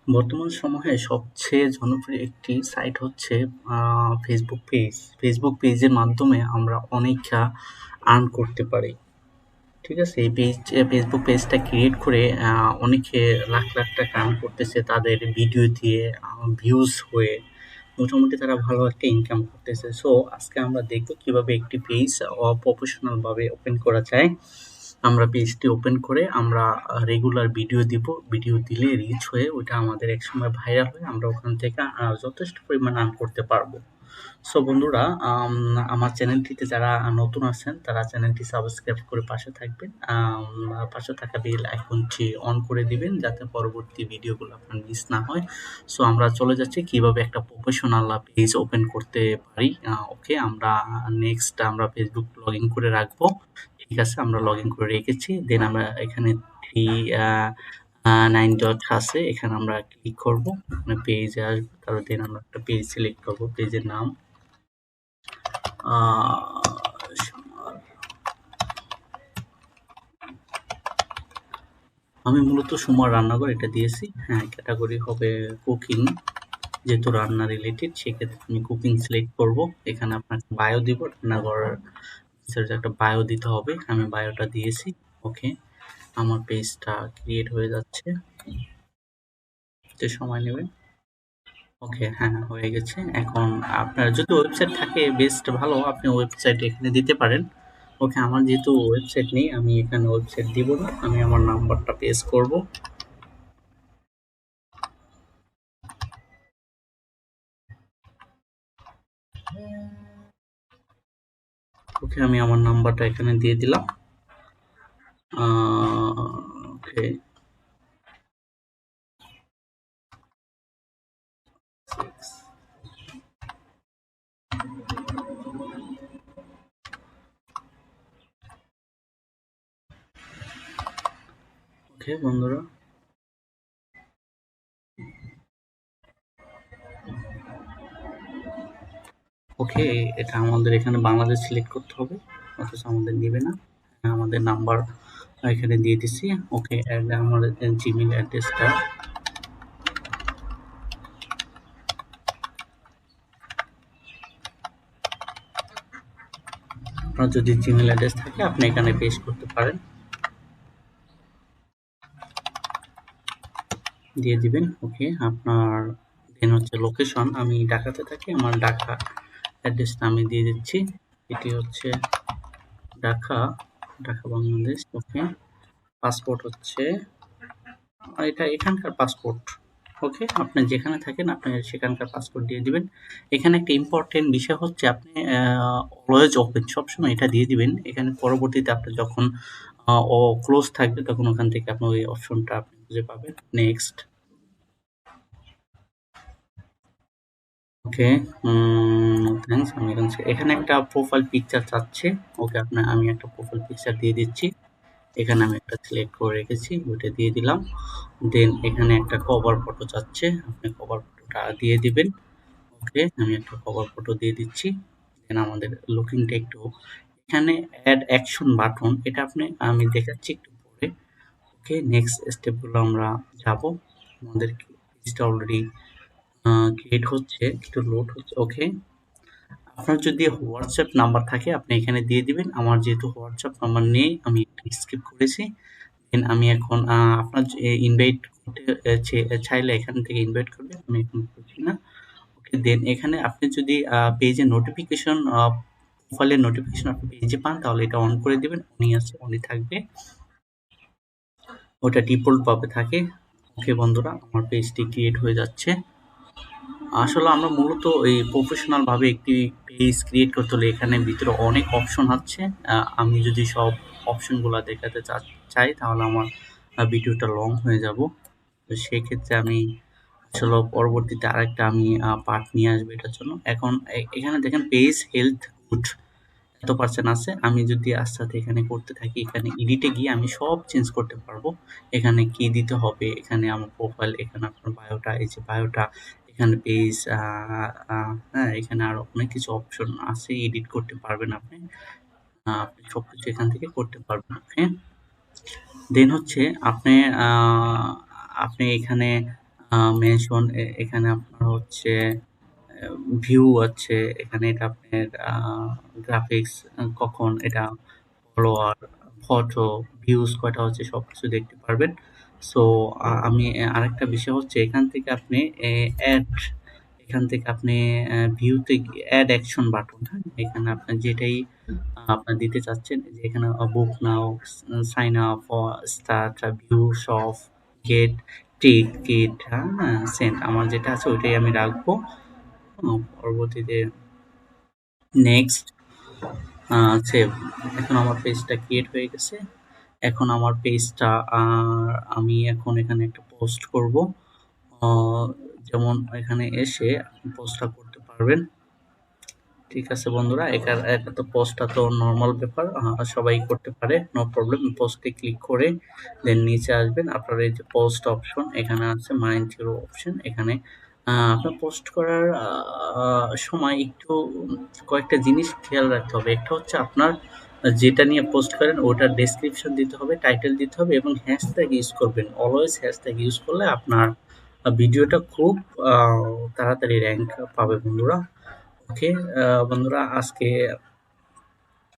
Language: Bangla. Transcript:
বর্তমান সময়ে সবচেয়ে জনপ্রিয় একটি সাইট হচ্ছে ফেসবুক পেজ। ফেসবুক পেজের মাধ্যমে আমরা অনেক আর্ন করতে পারি। ঠিক আছে? এই ফেসবুক পেজটা ক্রিয়েট করে অনেকে লাখ, লাখ টাকা আর্ন করতেছে তাদের ভিডিও দিয়ে, ভিউজ হয়ে। মোটামুটি তারা ভালো একটা ইনকাম করতেছে। সো আজকে আমরা দেখব কিভাবে একটি পেজ প্রফেশনাল ভাবে ওপেন করা যায়। আমরা পেজটি ওপেন করে আমরা রেগুলার ভিডিও দিব। ভিডিও দিলে রিচ হয়ে ওইটা আমাদের একসময় ভাইরাল হয়ে আমরা ওখান থেকে যথেষ্ট পরিমাণ আর্ন করতে পারবো। সো বন্ধুরা, আমার চ্যানেলটিতে যারা নতুন আছেন তারা চ্যানেলটি সাবস্ক্রাইব করে পাশে থাকবেন। পাশে থাকা বেল আইকনটি অন করে দিবেন যাতে পরবর্তী ভিডিওগুলো আপনার মিস না হয়। সো আমরা চলে যাচ্ছি কিভাবে একটা প্রফেশনাল পেজ ওপেন করতে পারি। ওকে, আমরা নেক্সট আমরা ফেসবুক লগ ইন করে রাখবো। ঠিক আছে, আমরা লগ ইন করে রেখেছি। দেন আমরা এখানে থ্রি নাইন ডট আছে, এখানে আমরা ক্লিক করবো, পেজে আসবো। তারপর দেন আমরা একটা পেজ সিলেক্ট করবো, পেজের নাম আমি মূলত সুমার রান্নাঘর এটা দিয়েছি। হ্যাঁ, ক্যাটাগরি হবে কুকিং, যেহেতু রান্না রিলেটেড সেক্ষেত্রে আমি কুকিং সিলেক্ট করব। এখানে আপনাকে বায়ো দিব, রান্নাঘরের একটা বায়ো দিতে হবে। আমি বায়োটা দিয়েছি। ওকে, আমার পেজটা ক্রিয়েট হয়ে যাচ্ছে, একটু সময় নেবে। ওকে, হ্যাঁ, হয়ে গেছে। এখন আপনার যদি ওয়েবসাইট থাকে বেস্ট ভালো, আপনি ওয়েবসাইট এখানে দিতে পারেন। ওকে, আমার যেহেতু ওয়েবসাইট নেই আমি এখানে ওয়েবসাইট দিব না, আমি আমার নাম্বারটা পেস্ট করব। ওকে, আমি আমার নাম্বারটা এখানে দিয়ে দিলাম। ওকে, ওকে বন্ধুরা, ওকে, এটা আমাদের এখানে বাংলাদেশ সিলেক্ট করতে হবে, অথচ আমাদের নেবে না। আমাদের নাম্বার এখানে দিয়ে দিচ্ছি। ওকে, আমাদের জিমেল অ্যাড্রেসটা আপনার যদি জিমেল অ্যাড্রেস থাকে আপনি এখানে পেস্ট করতে পারেন, দিয়ে দিবেন। ওকে, আপনার দেন হচ্ছে লোকেশন, আমি ঢাকাতে থাকি, আমার ঢাকা অ্যাড্রেসটা আমি দিয়ে দিচ্ছি। এটি হচ্ছে ঢাকা, ঢাকা বাংলাদেশ। ওকে, পাসপোর্ট হচ্ছে এটা এখানকার পাসপোর্ট। ওকে, আপনি যেখানে থাকেন আপনি সেখানকার পাসপোর্ট দিয়ে দিবেন। এখানে একটা ইম্পর্টেন্ট বিষয় হচ্ছে আপনি অলওয়েজ ওপেন সবসময় এটা দিয়ে দিবেন। এখানে পরবর্তীতে আপনি যখন ও ক্লোজ থাকবে তখন ওখান থেকে আপনি ওই অপশনটা আপনি খুঁজে পাবেন। নেক্সট। ওকে, থ্যাংকস। আমি এখানে একটা প্রোফাইল পিকচার চাচ্ছে। ওকে, আমি একটা প্রোফাইল পিকচার দিয়ে দিচ্ছি। এখানে আমি একটা সিলেক্ট করে রেখেছি, ওইটা দিয়ে দিলাম। দেন এখানে একটা কভার ফটো চাচ্ছে, আপনি কভার ফটোটা দিয়ে দিবেন। ওকে, আমি একটা কভার ফটো দিয়ে দিচ্ছি। দেন আমাদের লুকিংটা একটু, এখানে অ্যাড অ্যাকশন বাটন, এটা আমি দেখাচ্ছি একটু পরে। ওকে, নেক্সট স্টেপগুলো আমরা যাব। আমাদের পেজটা অলরেডি ক্রিয়েট হচ্ছে, একটু লোড হচ্ছে। ওকে, আপনার যদি হোয়াটসঅ্যাপ নাম্বার থাকে আপনি এখানে দিয়ে দিবেন। আমার যেহেতু হোয়াটসঅ্যাপ নাম্বার নেই আমি স্কিপ করেছি। দেন আমি এখন আপনার ইনভাইট করতে চাইলে এখান থেকে ইনভাইট করবেন, আমি এখন করছি না। ওকে, দেন এখানে আপনি যদি পেজে নোটিফিকেশন, প্রোফাইলের নোটিফিকেশন আপনি পেজে পান তাহলে এটা অন করে দিবেন। অনই আছে, অনই থাকবে, ওটা ডিফল্ট ভাবে থাকে। ওকে বন্ধুরা, আমার পেজটি ক্রিয়েট হয়ে যাচ্ছে। আসলে আমরা মূলত এই প্রফেশনাল ভাবে একটি পেজ ক্রিয়েট করতে হলে এখানে ভিতরে অনেক অপশন আছে। আমি যদি সব অপশনগুলা দেখাতে চাই তাহলে আমার ভিডিওটা লং হয়ে যাব। তো সেক্ষেত্রে আমি আসলে পরবর্তীতে আরেকটা আমি পার্ট নিয়ে আসবো এটার জন্য। এখন এখানে দেখেন পেজ হেলথ গুড এত পার্সেন্ট আছে। আমি যদি আস্তে আস্তে এখানে করতে থাকি, এখানে এডিটে গিয়ে আমি সব চেঞ্জ করতে পারবো। এখানে কি দিতে হবে, এখানে আমার প্রোফাইল, এখানে আপনার বায়োটা, এই যে বায়োটা, এখানে পেজ, হ্যাঁ, এখানে আরো অনেক কিছু অপশন আছে, এডিট করতে পারবেন আপনি। আপনি সবকিছু এখান থেকে করতে পারবেন। ওকে, দেন হচ্ছে আপনি আপনি এখানে মেনশন, এখানে আপনার হচ্ছে ভিউ আছে, এখানে এটা আপনার গ্রাফিক্স, কখন এটা ফলোয়ার, ফটো, ভিউজ কয়টা হচ্ছে সবকিছু দেখতে পারবেন। সো আমি আরেকটা বিষয় হচ্ছে এখান থেকে আপনি অ্যাড, এখান থেকে আপনি ভিউতে অ্যাড অ্যাকশন বাটন, হ্যাঁ? এখানে আপনার যেটাই আপনার দিতে চাচ্ছেন, যে এখানে book now, sign up, start, view, shop, get, ticket, হ্যাঁ, সেন্ড, আমার যেটা আছে ওইটাই আমি রাখবো। পরবর্তীতে নেক্সট, সেভ। এখন আমার পেজটা ক্রিয়েট হয়ে গেছে। এখন আমার পেজটা আমি এখন এখানে একটা পোস্ট করব। যেমন এখানে এসে আপনি পোস্টটা করতে পারবেন। ঠিক আছে বন্ধুরা, এটা তো পোস্টটা তো নর্মাল ব্যাপার, সবাই করতে পারে, নো প্রবলেম। পোস্টে ক্লিক করে দেন নিচে আসবেন, আপনার এই যে পোস্ট অপশন এখানে আছে, মাইন্ড জিরো অপশন, এখানে আপনার পোস্ট করার সময় একটু কয়েকটা জিনিস খেয়াল রাখতে হবে। একটা হচ্ছে আপনার যেটা নিয়ে পোস্ট করেন ওটার ডেসক্রিপশন দিতে হবে, টাইটেল দিতে হবে এবং হ্যাশট্যাগ ইউজ করবেন। অলওয়েজ হ্যাশট্যাগ ইউজ করলে আপনার ভিডিওটা খুব তাড়াতাড়ি র্যাঙ্ক পাবে বন্ধুরা। ওকে বন্ধুরা, আজকে